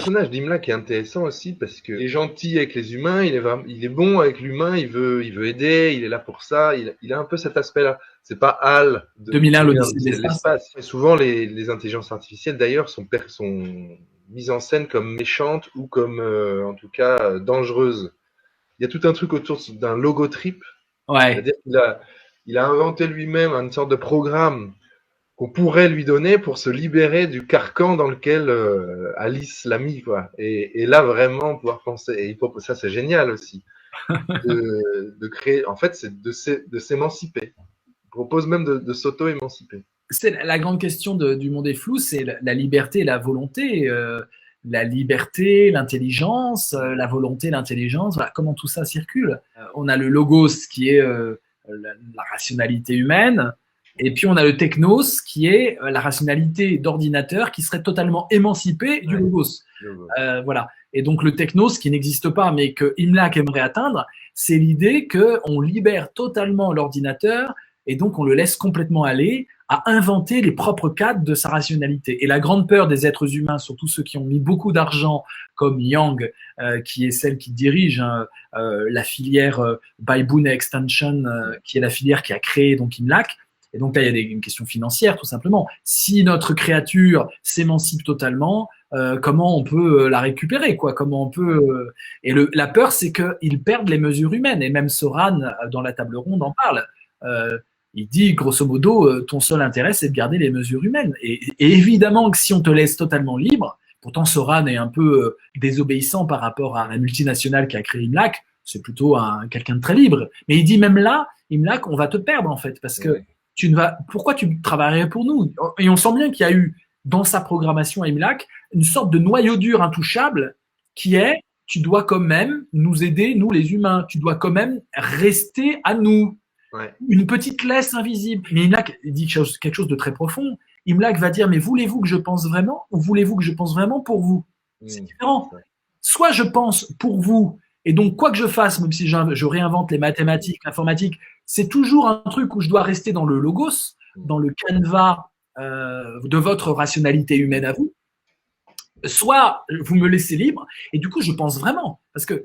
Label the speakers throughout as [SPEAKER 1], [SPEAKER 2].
[SPEAKER 1] personnage d'Imla qui est intéressant aussi parce que il est gentil avec les humains, il est bon avec l'humain, il veut aider, il est là pour ça, il a un peu cet aspect-là. C'est pas HAL de
[SPEAKER 2] 2001,
[SPEAKER 1] 2001,
[SPEAKER 2] l'Odyssée de
[SPEAKER 1] l'Odyssée de
[SPEAKER 2] l'espace.
[SPEAKER 1] l'espace. Et souvent, les intelligences artificielles, d'ailleurs, sont mises en scène comme méchantes ou comme, en tout cas, dangereuses. Il y a tout un truc autour d'un logo trip.
[SPEAKER 2] Ouais.
[SPEAKER 1] C'est-à-dire qu'il a inventé lui-même une sorte de programme qu'on pourrait lui donner pour se libérer du carcan dans lequel Alice l'a mis, quoi. Et là, vraiment, pouvoir penser. Ça, c'est génial aussi. De créer. En fait, c'est de s'émanciper. Il propose même de s'auto-émanciper.
[SPEAKER 2] C'est la grande question du monde est flou, c'est la liberté et la volonté. La liberté, l'intelligence, la volonté, l'intelligence, voilà, comment tout ça circule. On a le logos qui est la rationalité humaine, et puis on a le technos qui est la rationalité d'ordinateur qui serait totalement émancipée du
[SPEAKER 1] Ouais.
[SPEAKER 2] logos. Voilà. Et donc le technos qui n'existe pas, mais que Imlac aimerait atteindre, c'est l'idée qu'on libère totalement l'ordinateur et donc on le laisse complètement aller à inventer les propres cadres de sa rationalité. Et la grande peur des êtres humains, surtout ceux qui ont mis beaucoup d'argent, comme Yang, qui est celle qui dirige la filière Baibun Extension, qui est la filière qui a créé donc Imlac. Et donc là, il y a une question financière, tout simplement. Si notre créature s'émancipe totalement, comment on peut la récupérer, quoi? Comment on peut Et la peur, c'est qu'ils perdent les mesures humaines. Et même Soran, dans la table ronde, en parle. Il dit, grosso modo, ton seul intérêt, c'est de garder les mesures humaines. Et évidemment que si on te laisse totalement libre, pourtant Soran est un peu désobéissant par rapport à la multinationale qui a créé Imlac, c'est plutôt quelqu'un de très libre. Mais il dit même là, Imlac, on va te perdre en fait, parce que pourquoi tu travaillerais pour nous? Et on sent bien qu'il y a eu dans sa programmation à Imlac une sorte de noyau dur intouchable qui est, tu dois quand même nous aider, nous les humains, tu dois quand même rester à nous.
[SPEAKER 1] Ouais.
[SPEAKER 2] Une petite laisse invisible. Mais Imlac dit quelque chose de très profond. Imlac va dire, mais voulez-vous que je pense vraiment ou voulez-vous que je pense vraiment pour vous? C'est différent. Soit je pense pour vous, et donc quoi que je fasse, même si je réinvente les mathématiques, l'informatique, c'est toujours un truc où je dois rester dans le logos, dans le canevas de votre rationalité humaine à vous. Soit vous me laissez libre, et du coup je pense vraiment, parce que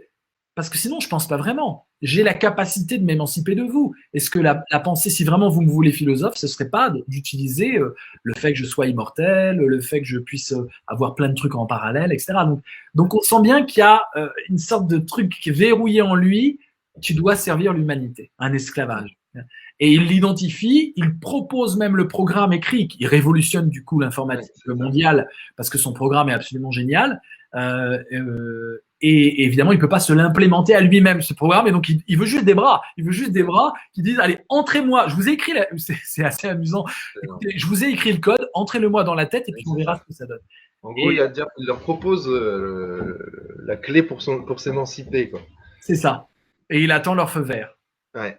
[SPEAKER 2] sinon je pense pas vraiment. J'ai la capacité de m'émanciper de vous. Est-ce que la pensée, si vraiment vous me voulez philosophe, ce serait pas d'utiliser le fait que je sois immortel, le fait que je puisse avoir plein de trucs en parallèle, etc. Donc on sent bien qu'il y a une sorte de truc qui est verrouillé en lui. Tu dois servir l'humanité, un esclavage. Et il l'identifie, il propose même le programme écrit, qui révolutionne du coup l'informatique mondiale, parce que son programme est absolument génial. Et évidemment, il peut pas se l'implémenter à lui-même, ce programme, et donc il veut juste des bras. Il veut juste des bras qui disent, allez, entrez-moi, je vous ai écrit, c'est assez amusant, écoutez, je vous ai écrit le code, entrez-le-moi dans la tête, et puis on verra ce que ça donne.
[SPEAKER 1] En gros, il leur propose la clé pour s'émanciper, quoi.
[SPEAKER 2] C'est ça. Et il attend leur feu vert.
[SPEAKER 1] Ouais.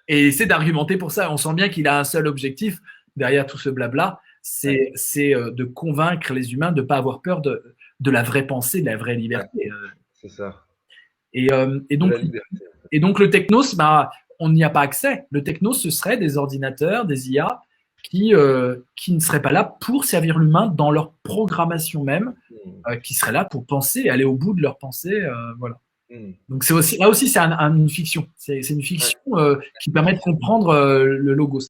[SPEAKER 2] Et il essaie d'argumenter pour ça. On sent bien qu'il a un seul objectif derrière tout ce blabla, c'est de convaincre les humains de ne pas avoir peur de la vraie pensée, de la vraie liberté.
[SPEAKER 1] C'est ça.
[SPEAKER 2] Et donc le technos, on n'y a pas accès. Le technos, ce serait des ordinateurs, des IA qui ne seraient pas là pour servir l'humain dans leur programmation même, qui seraient là pour penser et aller au bout de leur pensée. Voilà. Donc c'est aussi, là aussi, c'est une fiction. C'est une fiction qui permet de comprendre le logos.